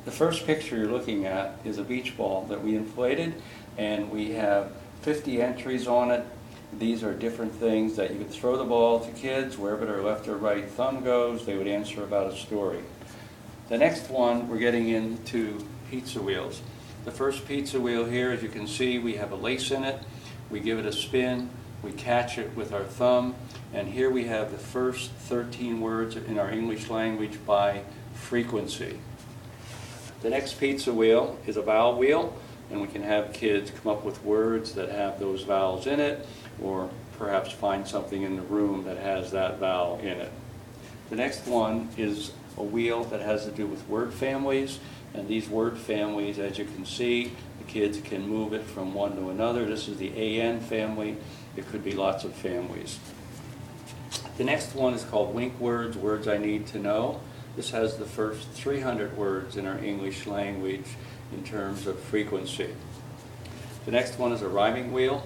The first picture you're looking at is a beach ball that we inflated, and we have 50 entries on it. These are different things that you could throw the ball to kids, wherever their left or right thumb goes, they would answer about a story. The next one, we're getting into pizza wheels. The first pizza wheel here, as you can see, we have a lace in it. We give it a spin, we catch it with our thumb, and here we have the first 13 words in our English language by frequency. The next pizza wheel is a vowel wheel, and we can have kids come up with words that have those vowels in it, or perhaps find something in the room that has that vowel in it. The next one is a wheel that has to do with word families, and these word families, as you can see, the kids can move it from one to another. This is the AN family. It could be lots of families. The next one is called wink words, words I need to know. This has the first 300 words in our English language in terms of frequency. The next one is a rhyming wheel,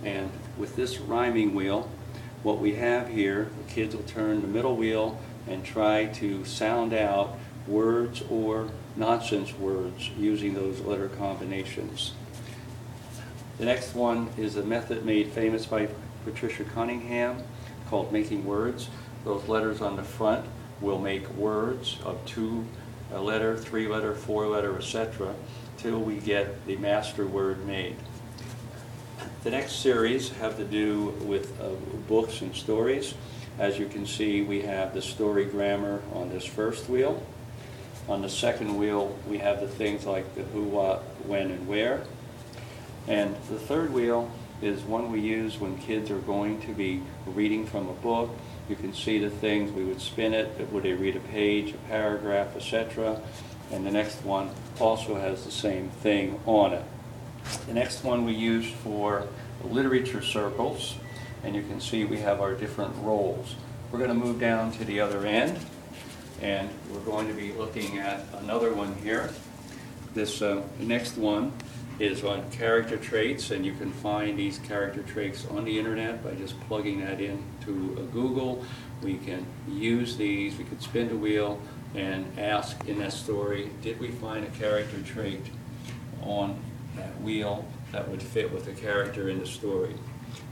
and with this rhyming wheel, what we have here, the kids will turn the middle wheel and try to sound out words or nonsense words using those letter combinations. The next one is a method made famous by Patricia Cunningham called making words. Those letters on the front will make words of 2-letter, 3-letter, 4-letter, etc. till we get the master word made. The next series have to do with books and stories. As you can see, we have the story grammar on this first wheel. On the second wheel, we have the things like the who, what, when, and where. And the third wheel is one we use when kids are going to be reading from a book. You can see the things, we would spin it, would they read a page, a paragraph, etc. And the next one also has the same thing on it. The next one we use for literature circles, and you can see we have our different roles. We're going to move down to the other end, and we're going to be looking at another one here. This next one is on character traits, and you can find these character traits on the internet by just plugging that into Google. We can use these, we could spin the wheel and ask in that story, did we find a character trait on that wheel that would fit with the character in the story?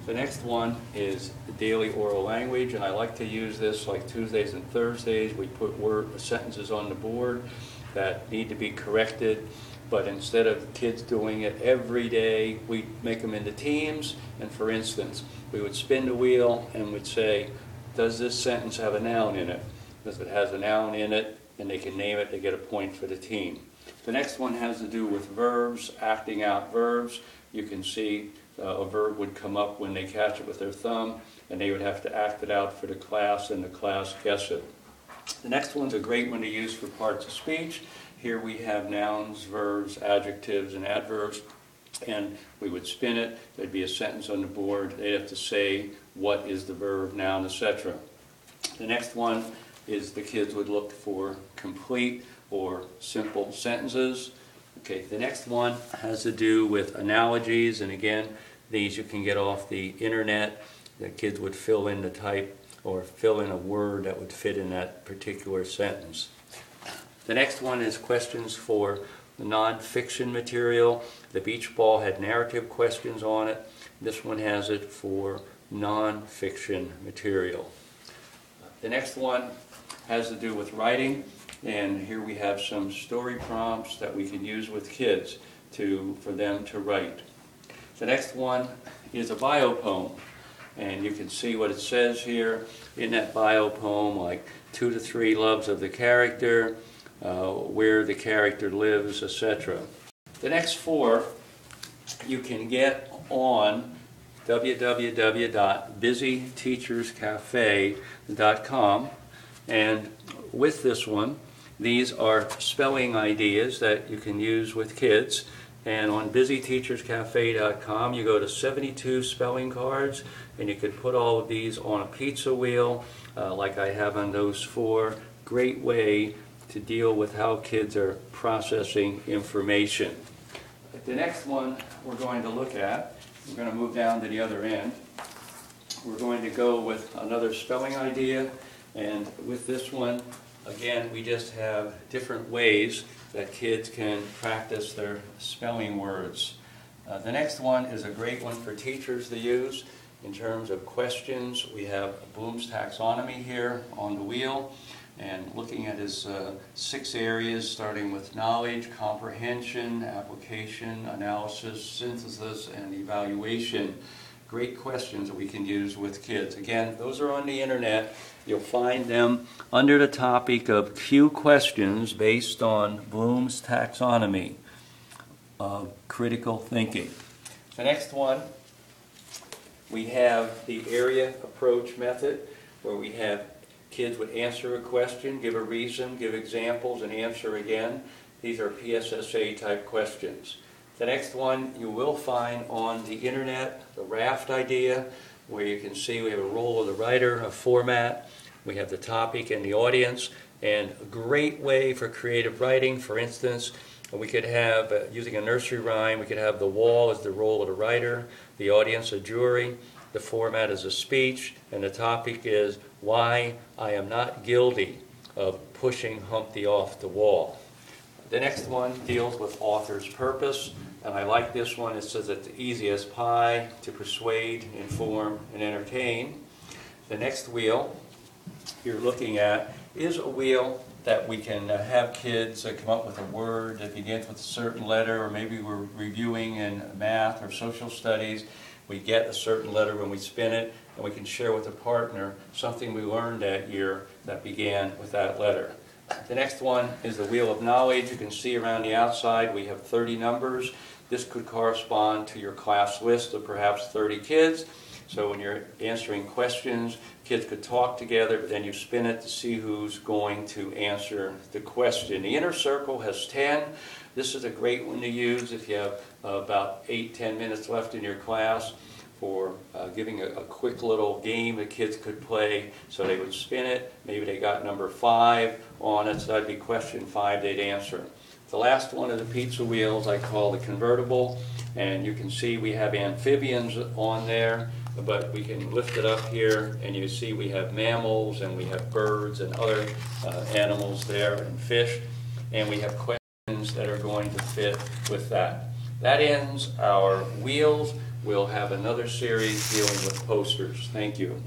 The next one is the daily oral language, and I like to use this like Tuesdays and Thursdays. We put sentences on the board that need to be corrected. But instead of kids doing it every day, we make them into teams. And for instance, we would spin the wheel and would say, does this sentence have a noun in it? If it has a noun in it, and they can name it, they get a point for the team. The next one has to do with verbs, acting out verbs. You can see a verb would come up when they catch it with their thumb, and they would have to act it out for the class, and the class guess it. The next one's a great one to use for parts of speech. Here we have nouns, verbs, adjectives, and adverbs, and we would spin it. There'd be a sentence on the board. They'd have to say what is the verb, noun, etc. The next one is the kids would look for complete or simple sentences. Okay, the next one has to do with analogies, and again, these you can get off the internet. The kids would fill in the type or fill in a word that would fit in that particular sentence. The next one is questions for the non-fiction material. The beach ball had narrative questions on it. This one has it for non-fiction material. The next one has to do with writing, and here we have some story prompts that we can use with kids for them to write. The next one is a bio poem, and you can see what it says here in that bio poem, like 2 to 3 loves of the character, where the character lives, etc. The next 4 you can get on www.busyteacherscafe.com, and with this one, these are spelling ideas that you can use with kids. And on busyteacherscafe.com, you go to 72 spelling cards, and you can put all of these on a pizza wheel, like I have on those 4. Great way to deal with how kids are processing information. The next one we're going to look at, we're going to move down to the other end. We're going to go with another spelling idea, and with this one, Again, we just have different ways that kids can practice their spelling words. The next one is a great one for teachers to use in terms of questions. We have Bloom's taxonomy here on the wheel, and looking at his 6 areas, starting with knowledge, comprehension, application, analysis, synthesis, and evaluation. Great questions that we can use with kids. Again, those are on the internet. You'll find them under the topic of Q questions based on Bloom's taxonomy of critical thinking. The next one, we have the area approach method, where we have kids would answer a question, give a reason, give examples, and answer again. These are PSSA type questions. The next one you will find on the internet, the raft idea, where you can see we have a role of the writer, a format, we have the topic and the audience, and a great way for creative writing. For instance, we could have, using a nursery rhyme, we could have the wall as the role of the writer, the audience a jury, the format is a speech, and the topic is why I am not guilty of pushing Humpty off the wall. The next one deals with author's purpose, and I like this one. It says it's the easiest pie to persuade, inform, and entertain. The next wheel you're looking at is a wheel that we can have kids come up with a word that begins with a certain letter, or maybe we're reviewing in math or social studies. We get a certain letter when we spin it, and we can share with a partner something we learned that year that began with that letter. The next one is the Wheel of Knowledge. You can see around the outside we have 30 numbers. This could correspond to your class list of perhaps 30 kids. So when you're answering questions, kids could talk together, but then you spin it to see who's going to answer the question. The inner circle has 10. This is a great one to use if you have about 8-10 minutes left in your class for giving a quick little game that kids could play. So they would spin it. Maybe they got number 5 on it, so that'd be question 5 they'd answer. The last one of the pizza wheels I call the convertible, and you can see we have amphibians on there, but we can lift it up here and you see we have mammals and we have birds and other animals there and fish, and we have questions that are going to fit with that. That ends our wheels. We'll have another series dealing with posters. Thank you.